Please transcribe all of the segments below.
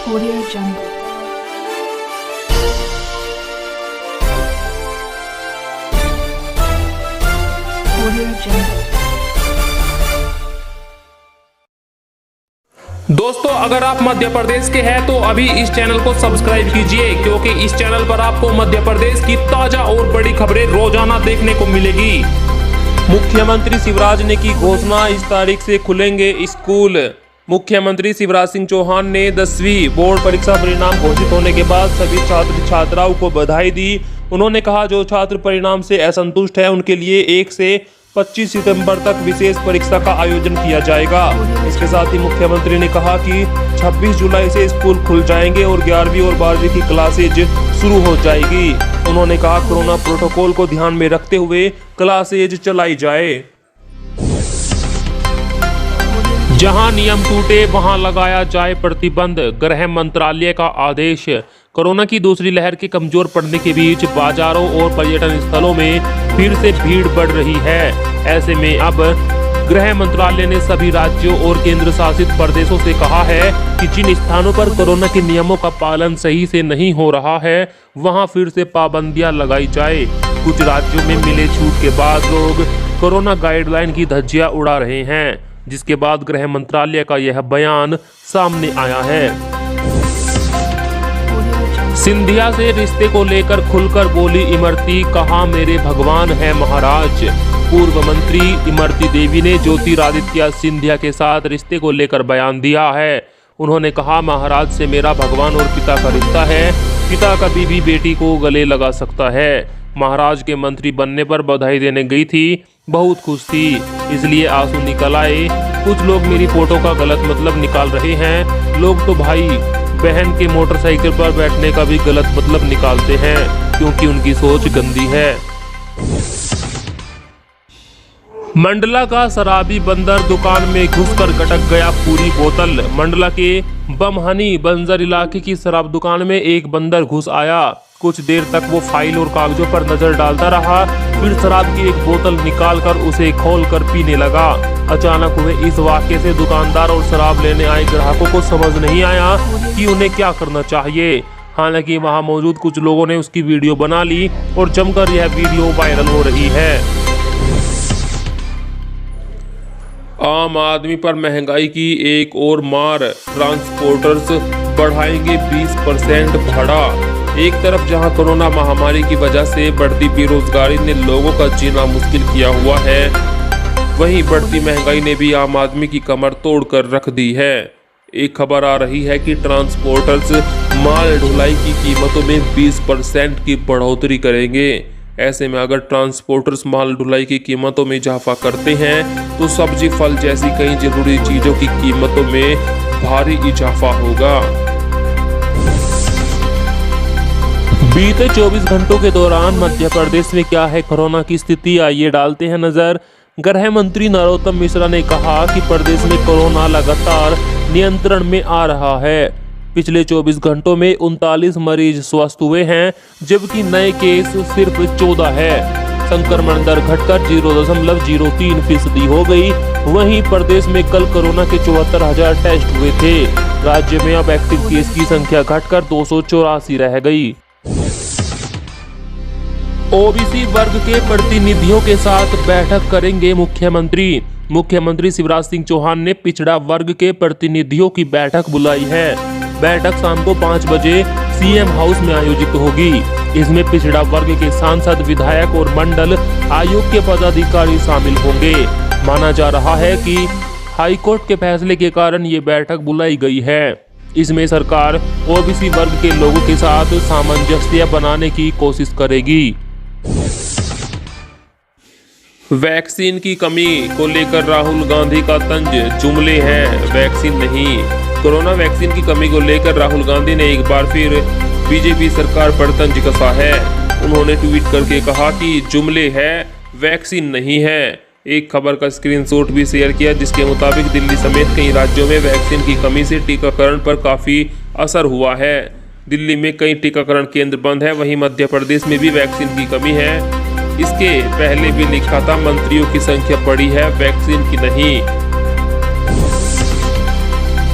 Audio Jungle. Audio Jungle. दोस्तों, अगर आप मध्य प्रदेश के हैं तो अभी इस चैनल को सब्सक्राइब कीजिए, क्योंकि इस चैनल पर आपको मध्य प्रदेश की ताजा और बड़ी खबरें रोजाना देखने को मिलेगी। मुख्यमंत्री शिवराज ने की घोषणा, इस तारीख से खुलेंगे स्कूल। मुख्यमंत्री शिवराज सिंह चौहान ने 10वीं बोर्ड परीक्षा परिणाम घोषित होने के बाद सभी छात्र छात्राओं को बधाई दी। उन्होंने कहा, जो छात्र परिणाम से असंतुष्ट है उनके लिए 1 से 25 सितंबर तक विशेष परीक्षा का आयोजन किया जाएगा। इसके साथ ही मुख्यमंत्री ने कहा कि 26 जुलाई से स्कूल खुल जाएंगे और 11वीं और 12वीं की क्लासेज शुरू हो जाएगी। उन्होंने कहा, कोरोना प्रोटोकॉल को ध्यान में रखते हुए क्लासेज चलाई जाए। जहां नियम टूटे वहां लगाया जाए प्रतिबंध, गृह मंत्रालय का आदेश। कोरोना की दूसरी लहर के कमजोर पड़ने के बीच बाजारों और पर्यटन स्थलों में फिर से भीड़ बढ़ रही है। ऐसे में अब गृह मंत्रालय ने सभी राज्यों और केंद्र शासित प्रदेशों से कहा है कि जिन स्थानों पर कोरोना के नियमों का पालन सही से नहीं हो रहा है वहां फिर से पाबंदियां लगाई जाए। कुछ राज्यों में मिले छूट के बाद लोग कोरोना गाइडलाइन की धज्जियां उड़ा रहे हैं, जिसके बाद गृह मंत्रालय का यह बयान सामने आया है। सिंधिया से रिश्ते को लेकर खुलकर बोली इमरती, कहा मेरे भगवान है महाराज। पूर्व मंत्री इमरती देवी ने ज्योतिरादित्य सिंधिया के साथ रिश्ते को लेकर बयान दिया है। उन्होंने कहा, महाराज से मेरा भगवान और पिता का रिश्ता है। पिता कभी भी बेटी को गले लगा सकता है। महाराज के मंत्री बनने पर बधाई देने गई थी, बहुत खुश थी, इसलिए आंसू निकल आए। कुछ लोग मेरी फोटो का गलत मतलब निकाल रहे हैं। लोग तो भाई बहन के मोटरसाइकिल पर बैठने का भी गलत मतलब निकालते हैं, क्योंकि उनकी सोच गंदी है। मंडला का शराबी बंदर दुकान में घुसकर गटक गया पूरी बोतल। मंडला के बमहनी बंजर इलाके की शराब दुकान में एक बंदर घुस आया। कुछ देर तक वो फाइल और कागजों पर नजर डालता रहा, फिर शराब की एक बोतल निकालकर उसे खोलकर पीने लगा। अचानक हुए इस वाकये से दुकानदार और शराब लेने आए ग्राहकों को समझ नहीं आया कि उन्हें क्या करना चाहिए। हालांकि वहां मौजूद कुछ लोगों ने उसकी वीडियो बना ली और जमकर यह वीडियो वायरल हो रही है। आम आदमी पर महंगाई की एक और मार, ट्रांसपोर्टर्स बढ़ाएंगे 20% भाड़ा। एक तरफ जहां कोरोना महामारी की वजह से बढ़ती बेरोजगारी ने लोगों का जीना मुश्किल किया हुआ है, वहीं बढ़ती महंगाई ने भी आम आदमी की कमर तोड़कर रख दी है। एक खबर आ रही है कि ट्रांसपोर्टर्स माल ढुलाई की कीमतों में 20% की बढ़ोतरी करेंगे। ऐसे में अगर ट्रांसपोर्टर्स माल ढुलाई की कीमतों में इजाफा करते हैं तो सब्जी फल जैसी कई जरूरी चीजों की कीमतों में भारी इजाफा होगा। बीते 24 घंटों के दौरान मध्य प्रदेश में क्या है कोरोना की स्थिति, आइए डालते हैं नजर। गृह मंत्री नरोत्तम मिश्रा ने कहा कि प्रदेश में कोरोना लगातार नियंत्रण में आ रहा है। पिछले 24 घंटों में 39 मरीज स्वस्थ हुए हैं, जबकि नए केस सिर्फ 14 है। संक्रमण दर घटकर 0.03% हो गई। वहीं प्रदेश में कल कोरोना के 74,000 टेस्ट हुए थे। राज्य में अब एक्टिव केस की संख्या घटकर 284 रह गई। ओबीसी वर्ग के प्रतिनिधियों के साथ बैठक करेंगे मुख्यमंत्री। मुख्यमंत्री शिवराज सिंह चौहान ने पिछड़ा वर्ग के प्रतिनिधियों की बैठक बुलाई है। बैठक शाम को 5 बजे सीएम हाउस में आयोजित होगी। इसमें पिछड़ा वर्ग के सांसद, विधायक और मंडल आयोग के पदाधिकारी शामिल होंगे। माना जा रहा है कि हाईकोर्ट के फैसले के कारण ये बैठक बुलाई गई है। इसमें सरकार ओबीसी वर्ग के लोगों के साथ सामंजस्य बनाने की कोशिश करेगी। वैक्सीन की कमी को लेकर राहुल गांधी का तंज, जुमले हैं वैक्सीन नहीं। कोरोना वैक्सीन की कमी को लेकर राहुल गांधी ने एक बार फिर बीजेपी सरकार पर तंज कसा है। उन्होंने ट्वीट करके कहा कि जुमले है, वैक्सीन नहीं है। एक खबर का स्क्रीनशॉट भी शेयर किया, जिसके मुताबिक दिल्ली समेत कई राज्यों में वैक्सीन की कमी से टीकाकरण पर काफी असर हुआ है। दिल्ली में कई टीकाकरण केंद्र बंद है, वहीं मध्य प्रदेश में भी वैक्सीन की कमी है। इसके पहले भी लिखा था, मंत्रियों की संख्या बढ़ी है, वैक्सीन की नहीं।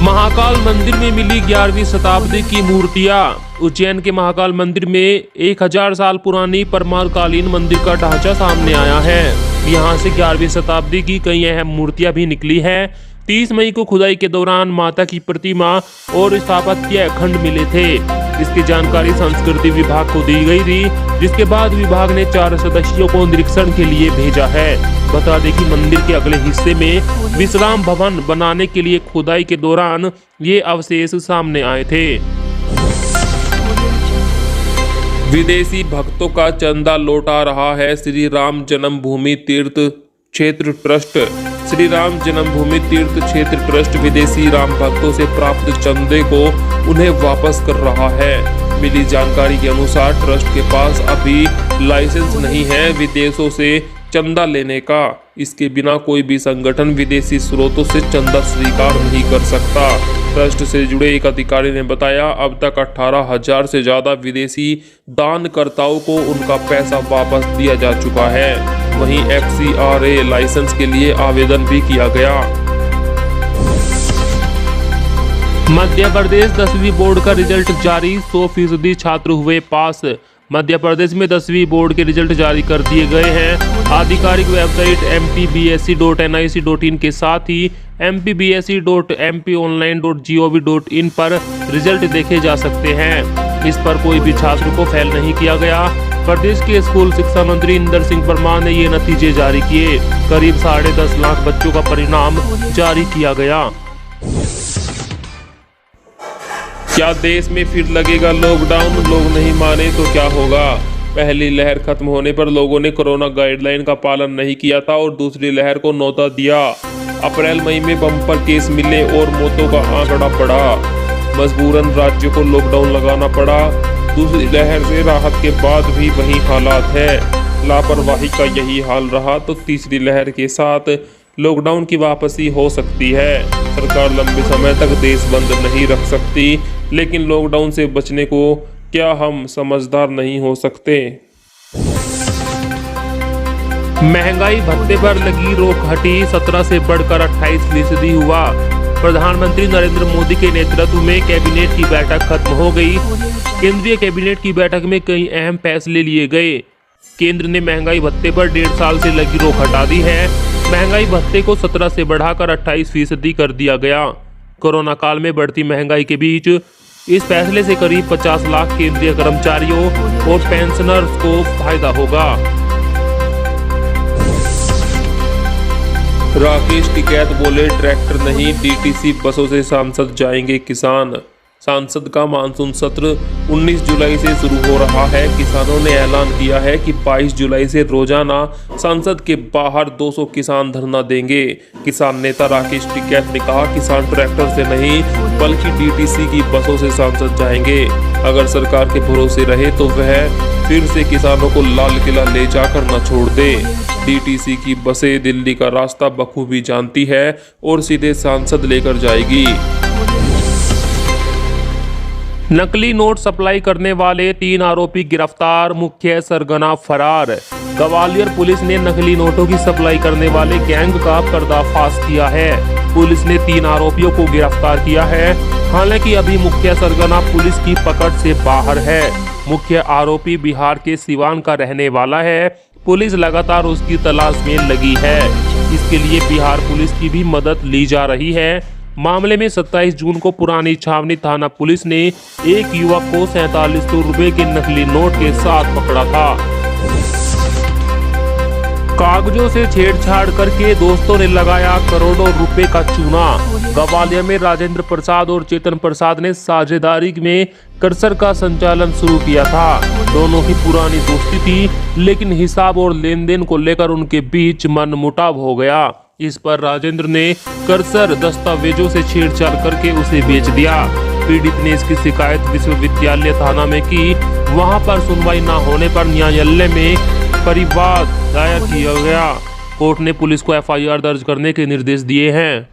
महाकाल मंदिर में मिली 11वीं शताब्दी की मूर्तियां। उज्जैन के महाकाल मंदिर में 1000 साल पुरानी परमारकालीन मंदिर का ढांचा सामने आया है। यहां से 11वीं शताब्दी की कई अहम मूर्तियां भी निकली है। 30 मई को खुदाई के दौरान माता की प्रतिमा और स्थापत्य खंड मिले थे। इसकी जानकारी संस्कृति विभाग को दी गई थी, जिसके बाद विभाग ने 4 सदस्यों को निरीक्षण के लिए भेजा है। बता दें कि मंदिर के अगले हिस्से में विश्राम भवन बनाने के लिए खुदाई के दौरान ये अवशेष सामने आए थे। विदेशी भक्तों का चंदा लौटा रहा है श्री राम जन्मभूमि तीर्थ क्षेत्र ट्रस्ट। श्री राम जन्मभूमि तीर्थ क्षेत्र ट्रस्ट विदेशी राम भक्तों से प्राप्त चंदे को उन्हें वापस कर रहा है। मिली जानकारी के अनुसार ट्रस्ट के पास अभी लाइसेंस नहीं है विदेशों से चंदा लेने का। इसके बिना कोई भी संगठन विदेशी स्रोतों से चंदा स्वीकार नहीं कर सकता। ट्रस्ट से जुड़े एक अधिकारी ने बताया, अब तक 18,000 से ज्यादा विदेशी दानकर्ताओं को उनका पैसा वापस दिया जा चुका है। वहीं FCRA लाइसेंस के लिए आवेदन भी किया गया। मध्य प्रदेश 10वीं बोर्ड का रिजल्ट जारी, 100% छात्र हुए पास। मध्य प्रदेश में 10वीं बोर्ड के रिजल्ट जारी कर दिए गए हैं। आधिकारिक वेबसाइट mpbsc.nic.in के साथ ही mpbsc.mponline.gov.in पर रिजल्ट देखे जा सकते हैं। इस पर कोई भी छात्र को फेल नहीं किया गया। प्रदेश के स्कूल शिक्षा मंत्री इंदर सिंह परमार ने ये नतीजे जारी किए। करीब 10.5 लाख बच्चों का परिणाम जारी किया गया। क्या देश में फिर लगेगा लॉकडाउन? लोग नहीं माने तो क्या होगा? पहली लहर खत्म होने पर लोगों ने कोरोना गाइडलाइन का पालन नहीं किया था और दूसरी लहर को न्योता दिया। अप्रैल मई में बम्पर केस मिले और मौतों का आंकड़ा बढ़ा। मजबूरन राज्य को लॉकडाउन लगाना पड़ा। दूसरी लहर से राहत के बाद भी वही हालात है। लापरवाही का यही हाल रहा तो तीसरी लहर के साथ लॉकडाउन की वापसी हो सकती है। सरकार लंबे समय तक देश बंद नहीं रख सकती, लेकिन लॉकडाउन से बचने को क्या हम समझदार नहीं हो सकते? महंगाई भत्ते पर लगी रोक हटी, 17 से बढ़कर 28% हुआ। प्रधानमंत्री नरेंद्र मोदी के नेतृत्व में कैबिनेट की बैठक खत्म हो गई। केंद्रीय कैबिनेट की बैठक में कई अहम फैसले लिए गए। केंद्र ने महंगाई भत्ते पर 1.5 साल से लगी रोक हटा दी है। महंगाई भत्ते को 17 से बढ़ाकर 28% कर दिया गया। कोरोना काल में बढ़ती महंगाई के बीच इस फैसले से करीब 50 लाख केंद्रीय कर्मचारियों और पेंशनर्स को फायदा होगा। राकेश टिकैत बोले, ट्रैक्टर नहीं DTC बसों से सांसद जाएंगे किसान। सांसद का मानसून सत्र 19 जुलाई से शुरू हो रहा है। किसानों ने ऐलान किया है कि 22 जुलाई से रोजाना संसद के बाहर 200 किसान धरना देंगे। किसान नेता राकेश टिकैत ने कहा, किसान ट्रैक्टर से नहीं बल्कि DTC की बसों से सांसद जाएंगे। अगर सरकार के भरोसे रहे तो वह फिर से किसानों को लाल किला ले जाकर न छोड़ दे। DTC की बसें दिल्ली का रास्ता बखूबी जानती है और सीधे सांसद लेकर जाएगी। नकली नोट सप्लाई करने वाले 3 आरोपी गिरफ्तार, मुख्य सरगना फरार। ग्वालियर पुलिस ने नकली नोटों की सप्लाई करने वाले गैंग का पर्दाफाश किया है। पुलिस ने 3 आरोपियों को गिरफ्तार किया है। हालांकि अभी मुख्य सरगना पुलिस की पकड़ से बाहर है। मुख्य आरोपी बिहार के सिवान का रहने वाला है। पुलिस लगातार उसकी तलाश में लगी है। इसके लिए बिहार पुलिस की भी मदद ली जा रही है। मामले में 27 जून को पुरानी छावनी थाना पुलिस ने एक युवक को 4700 रुपए के नकली नोट के साथ पकड़ा था। कागजों से छेड़छाड़ करके दोस्तों ने लगाया करोड़ों रुपए का चूना। ग्वालियर में राजेंद्र प्रसाद और चेतन प्रसाद ने साझेदारी में कर्सर का संचालन शुरू किया था। दोनों की पुरानी दोस्ती थी, लेकिन हिसाब और लेन देन को लेकर उनके बीच मनमुटाव हो गया। इस पर राजेंद्र ने कर्सर दस्तावेजों से छेड़छाड़ करके उसे बेच दिया। पीड़ित ने इसकी शिकायत विश्वविद्यालय थाना में की। वहां पर सुनवाई न होने पर न्यायालय में परिवाद दायर किया गया। कोर्ट ने पुलिस को FIR दर्ज करने के निर्देश दिए हैं।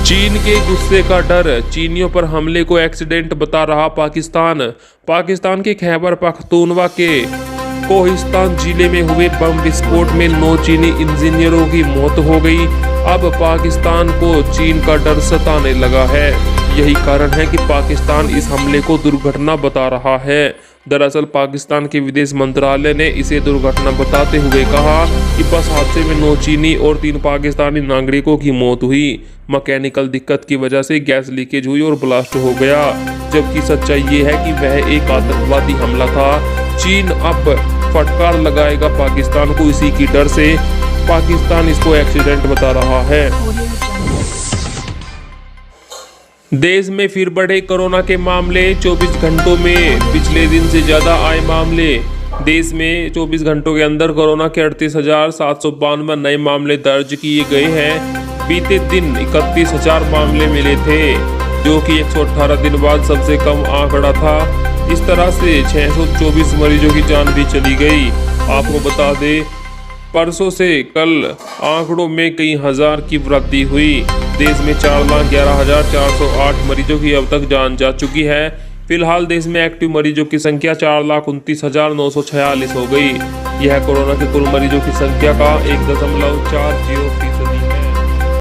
चीन के गुस्से का डर, चीनियों पर हमले को एक्सीडेंट बता रहा पाकिस्तान। पाकिस्तान के खैबर पख्तूनवा के कोहिस्तान जिले में हुए बम विस्फोट में 9 चीनी इंजीनियरों की मौत हो गई। अब पाकिस्तान को चीन का डर सताने लगा है। यही कारण है कि पाकिस्तान इस हमले को दुर्घटना बता रहा है। दरअसल पाकिस्तान के विदेश मंत्रालय ने इसे दुर्घटना बताते हुए कहा कि बस हादसे में 9 चीनी और 3 पाकिस्तानी नागरिकों की मौत हुई। मैकेनिकल दिक्कत की वजह से गैस लीकेज हुई और ब्लास्ट हो गया, जबकि सच्चाई ये है कि वह एक आतंकवादी हमला था। चीन अब फटकार लगाएगा पाकिस्तान को, इसी की डर से पाकिस्तान इसको एक्सीडेंट बता रहा है। Audio Jungle. देश में फिर बढ़े कोरोना के मामले। 24 घंटों में पिछले दिन से ज्यादा आए मामले। देश में 24 घंटों के अंदर कोरोना के 38,792 नए मामले दर्ज किए गए हैं। बीते दिन 31,000 मामले मिले थे, जो कि 118 दिन बाद सबसे कम आंकड़ा था। इस तरह से 624 मरीजों की जान भी चली गई। आपको बता दें, परसों से कल आंकड़ों में कई हजार की वृद्धि हुई। देश में 4,11,408 मरीजों की अब तक जान जा चुकी है। फिलहाल देश में एक्टिव मरीजों की संख्या 4,29,946 हो गई। यह कोरोना के कुल मरीजों की संख्या का 1.40% है।